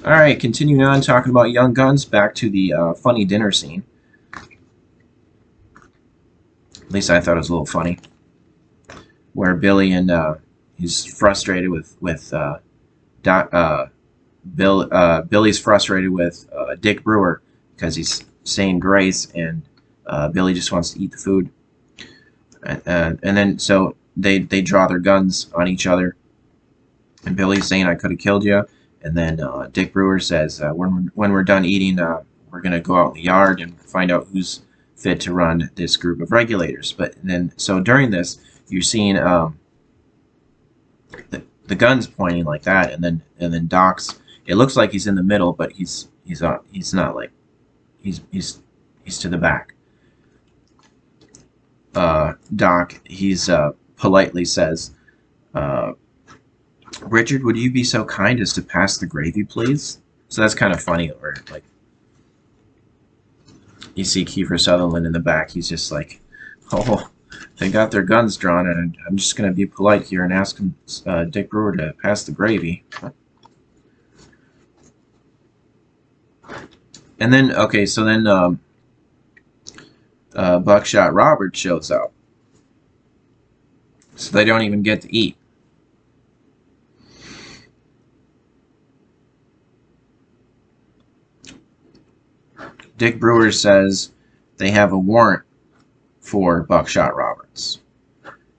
Alright, continuing on talking about Young Guns, back to the funny dinner scene. At least I thought it was a little funny. Where Billy and he's frustrated with Billy's frustrated with Dick Brewer because he's saying grace, and Billy just wants to eat the food. And then so they draw their guns on each other, and Billy's saying, "I could have killed you." And then Dick Brewer says, when we're done eating, we're going to go out in the yard and find out who's fit to run this group of regulators. But then, so during this, you're seeing the guns pointing like that, and then Doc's. It looks like he's in the middle, but he's not, like he's to the back. Doc, he's politely says, "Richard, would you be so kind as to pass the gravy, please?" So that's kind of funny. Or like, you see Kiefer Sutherland in the back. He's just like, "Oh, they got their guns drawn, and I'm just gonna be polite here and ask him, Dick Brewer to pass the gravy." And then, okay, so then Buckshot Robert shows up, so they don't even get to eat. Dick Brewer says they have a warrant for Buckshot Roberts.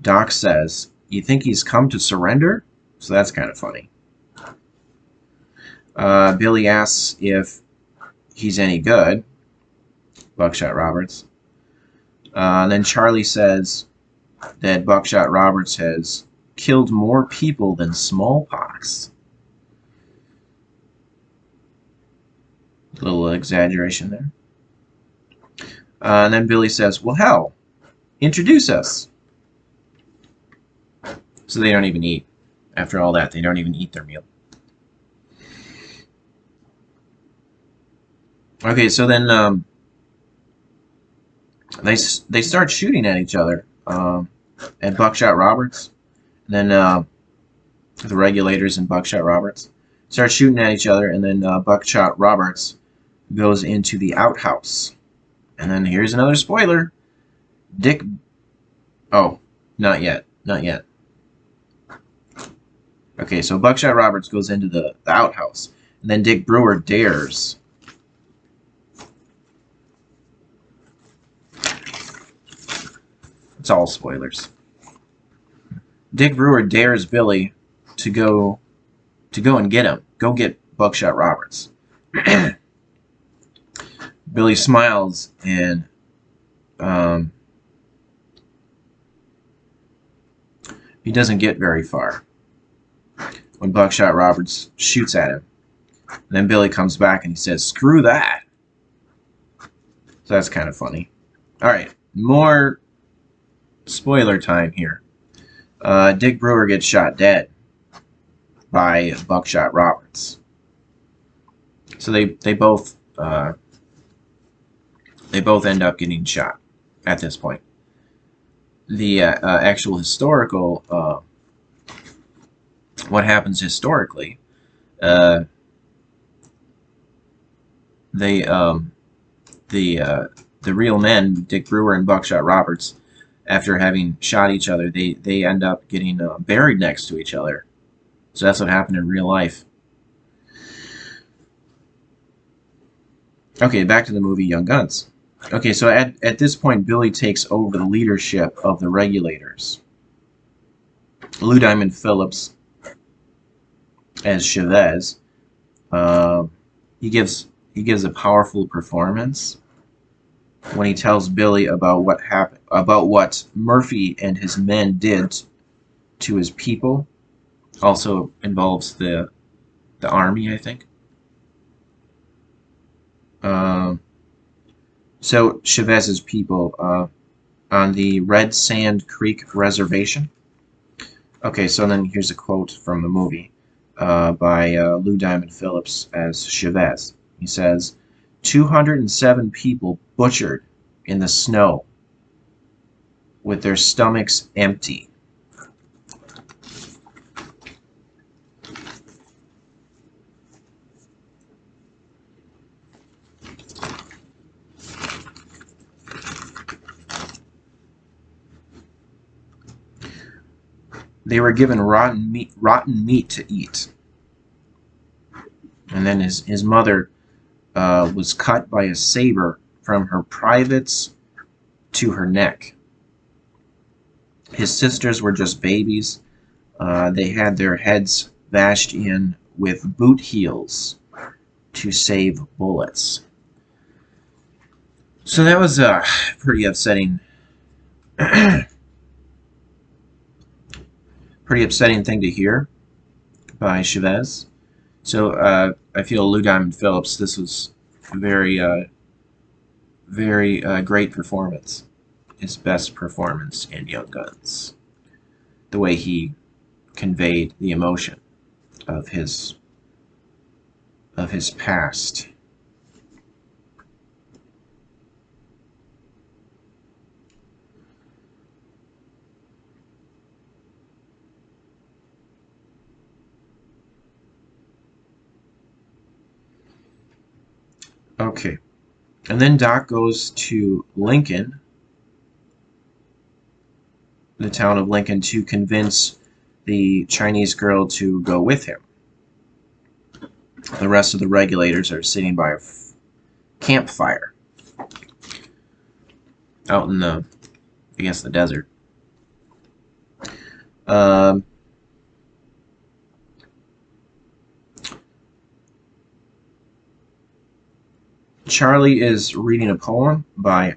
Doc says, "You think he's come to surrender?" So that's kind of funny. Billy asks if he's any good, Buckshot Roberts. Then Charlie says that Buckshot Roberts has killed more people than smallpox. A little exaggeration there. And then Billy says, "Well, hell, introduce us." So they don't even eat. After all that, they don't even eat their meal. Okay, so then they start shooting at each other, at Buckshot Roberts. And then the regulators and Buckshot Roberts start shooting at each other, and then Buckshot Roberts goes into the outhouse. And then here's another spoiler. Dick... Oh, not yet. Not yet. Okay, so Buckshot Roberts goes into the outhouse. And then Dick Brewer dares... It's all spoilers. Dick Brewer dares Billy to go and get him. Go get Buckshot Roberts. Billy smiles, and he doesn't get very far when Buckshot Roberts shoots at him. And then Billy comes back and he says, "Screw that." So that's kind of funny. Alright, more spoiler time here. Dick Brewer gets shot dead by Buckshot Roberts. So they both end up getting shot at this point. The actual historical, what happens historically, the real men, Dick Brewer and Buckshot Roberts, after having shot each other, they end up getting buried next to each other. So that's what happened in real life. Okay, back to the movie Young Guns. Okay, so at this point, Billy takes over the leadership of the regulators. Lou Diamond Phillips as Chavez. He gives a powerful performance when he tells Billy about what happened, about what Murphy and his men did to his people. Also involves the army, I think. So Chavez's people on the Red Sand Creek Reservation. Okay, so then here's a quote from the movie by Lou Diamond Phillips as Chavez. He says, 207 people butchered in the snow with their stomachs empty. They were given rotten meat to eat. And then his mother was cut by a saber from her privates to her neck. His sisters were just babies. They had their heads bashed in with boot heels to save bullets. So that was a pretty upsetting, thing to hear by Chavez. So I feel Lou Diamond Phillips, this was a very great performance. His best performance in Young Guns. The way he conveyed the emotion of his past. Okay. And then Doc goes to Lincoln, the town of Lincoln, to convince the Chinese girl to go with him. The rest of the regulators are sitting by a campfire out in the, I guess, the desert. Charlie is reading a poem by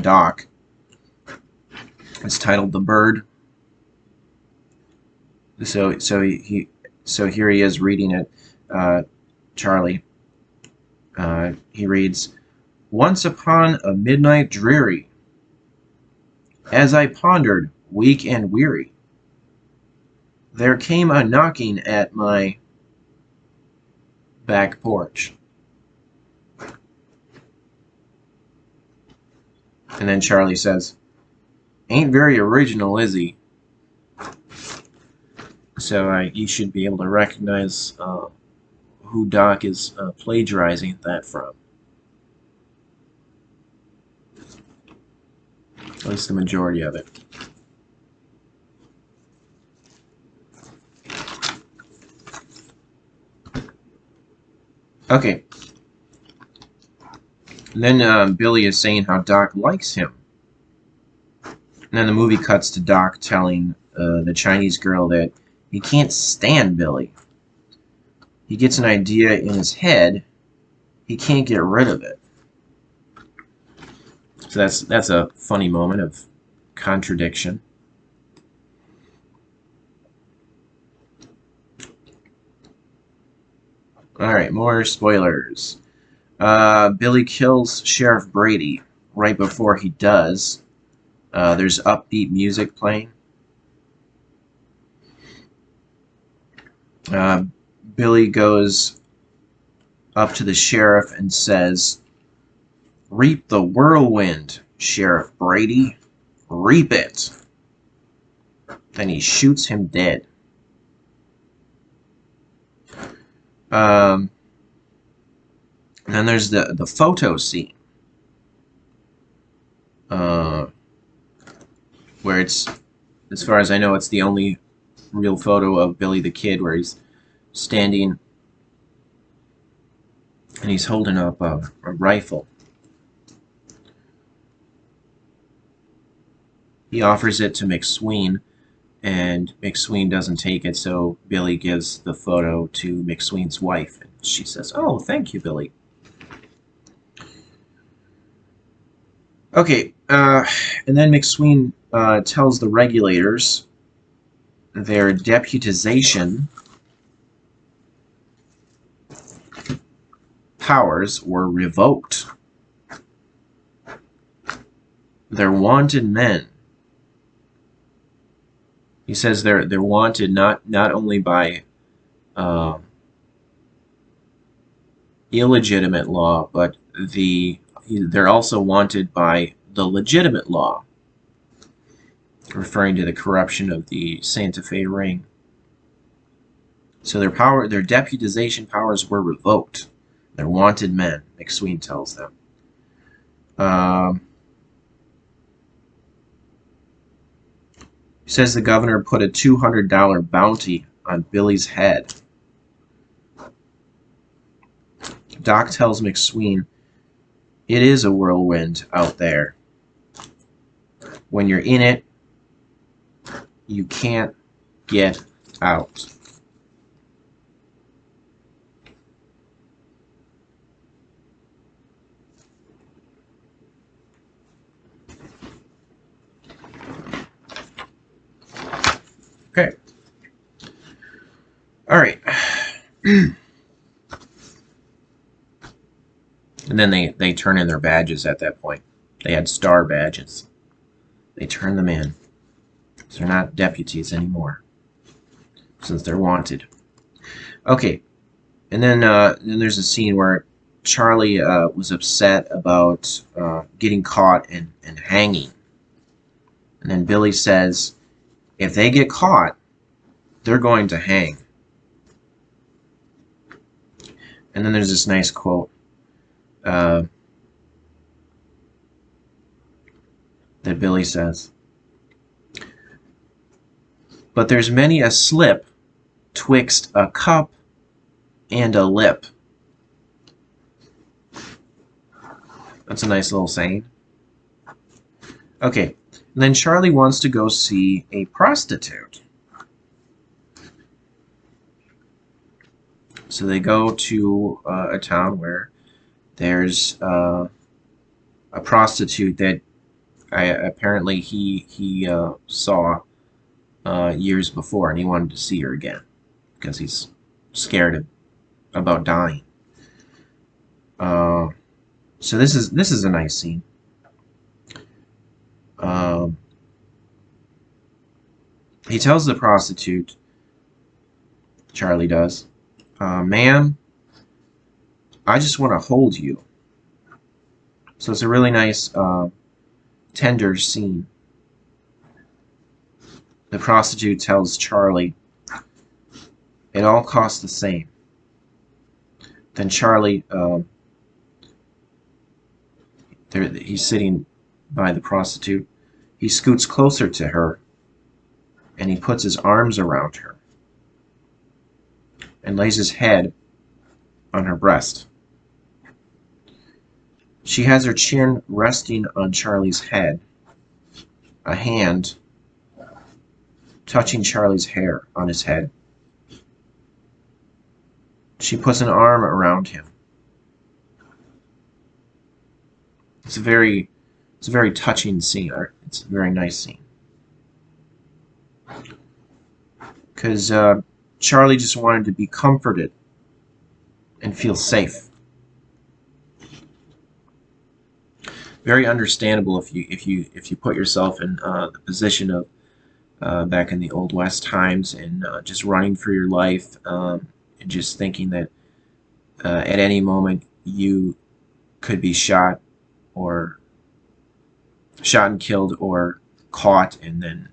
Doc. It's titled "The Bird." So here he is reading it. Charlie. He reads, "Once upon a midnight dreary, as I pondered, weak and weary, there came a knocking at my back porch." And then Charlie says, "Ain't very original, is he?" So you should be able to recognize who Doc is plagiarizing that from. At least the majority of it. Okay. And then Billy is saying how Doc likes him. And then the movie cuts to Doc telling the Chinese girl that he can't stand Billy. He gets an idea in his head, he can't get rid of it. So that's a funny moment of contradiction. Alright, more spoilers. Billy kills Sheriff Brady. Right before he does, there's upbeat music playing. Billy goes up to the sheriff and says, "Reap the whirlwind, Sheriff Brady. Reap it." Then he shoots him dead. And then there's the photo scene. Where it's, as far as I know, it's the only real photo of Billy the Kid, where he's standing and he's holding up a rifle. He offers it to McSween, and McSween doesn't take it, so Billy gives the photo to McSween's wife, and she says, "Oh, thank you, Billy." Okay, and then McSween tells the regulators their deputization powers were revoked. They're wanted men. He says they're wanted not only by illegitimate law, but they're also wanted by the legitimate law, referring to the corruption of the Santa Fe ring. So their deputization powers were revoked. They're wanted men, McSween tells them. He says the governor put a $200 bounty on Billy's head. Doc tells McSween, it is a whirlwind out there. When you're in it, you can't get out. Okay. All right. And then they turn in their badges at that point. They had star badges. They turn them in. So they're not deputies anymore, since they're wanted. Okay. And then there's a scene where Charlie was upset about getting caught and hanging. And then Billy says, if they get caught, they're going to hang. And then there's this nice quote that Billy says, but there's many a slip twixt a cup and a lip. That's a nice little saying. Okay, and then Charlie wants to go see a prostitute. So they go to a town where there's a prostitute that apparently he saw years before, and he wanted to see her again because he's scared about dying. So this is a nice scene. He tells the prostitute, Charlie does, ma'am, I just want to hold you. So it's a really nice, tender scene. The prostitute tells Charlie, it all costs the same. Then Charlie, he's sitting by the prostitute. He scoots closer to her, and he puts his arms around her and lays his head on her breast. She has her chin resting on Charlie's head, a hand touching Charlie's hair on his head. She puts an arm around him. It's a very touching scene. It's a very nice scene. Because Charlie just wanted to be comforted and feel safe. Very understandable if you put yourself in the position of back in the Old West times and just running for your life and just thinking that at any moment you could be shot and killed or caught and then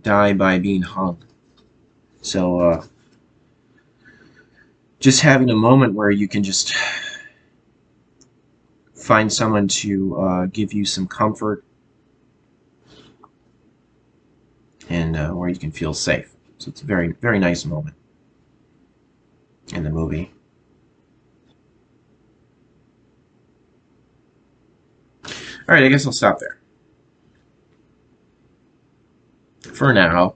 die by being hung. So just having a moment where you can just find someone to give you some comfort and where you can feel safe. So it's a very, very nice moment in the movie. All right, I guess I'll stop there for now.